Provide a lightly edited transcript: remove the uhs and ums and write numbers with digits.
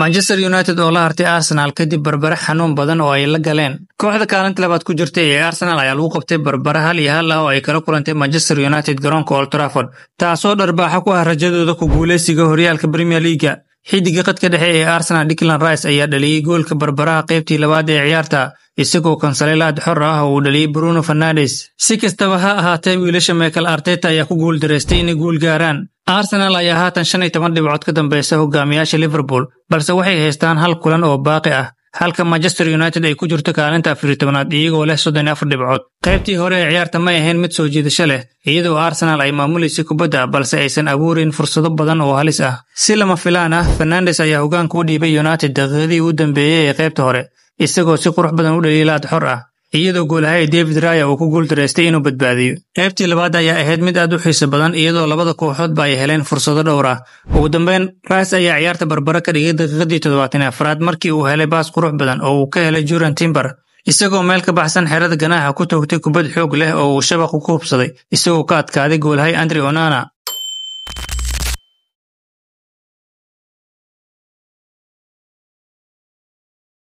Manchester United oo la hartay Arsenal kadib barbara xanuun badan oo ay la galeen. Kooxda kaalinta labaad ku jirtay ee Arsenal ayaa lagu qabtay barbara 1-1 oo ay kala kulantay Manchester United garoonka Old Trafford, taasoo dharbaaxa ku ah rajadooda ku guuleysiga horyaalka Premier League. Xidiga qadka dhexe ee Arsenal Declan Rice ayaa dhaliyay goolka barbaraha qaybtii labaad ee ciyaarta, isagoo kansaleelaad xor ah oo uu dhaliyay Bruno Fernandes. Si kastaba ha ahaatee, wiilasha Mikel Arteta ayaa ku guuldareystay inay guul gaaraan. Arsenal ayaa haatan 15 dhibcood ka dambaysa hogaamiyaasha Liverpool, balse waxay haystaan hal kulan oo baaqi ah, halka Manchester United ay ku jirto kaalinta 14aad iyagoo leh 34 dhibcood. Qaybtii hore ee ciyaarta ma ahayn mid soo jiidasho leh, iyadoo Arsenal ay maamuleysay kubadda balse aysan abuurin fursado badan oo halis ah. Si lama filaan ah, Fernandes ayaa hoggaanka u dhiibay United daqiiqadii u dambeeyay ee qaybta hore, isagoo si qurux badan u dhaliyay laad xor ah, iyadoo goolahay David Raya uu ku guuldareystay inuu badbaadiyo. Qaybtii labaad ayaa ahayd mid aad u xiiso badan, iyadoo labada kooxoodba ay heleen fursado dhowr ah. Ugu dambeyn, Rice ayaa ciyaarta barbara ka dhigay daqiiqadii 74aad markii uu helay baas qurux badan oo uu ka helay Juran Timber, isagoo meel ka baxsan xerada ganaaxa ku toogtay kubad xoog leh oo uu shabaq ku hubsaday, isagoo ka adkaaday goolahay Andre Onana.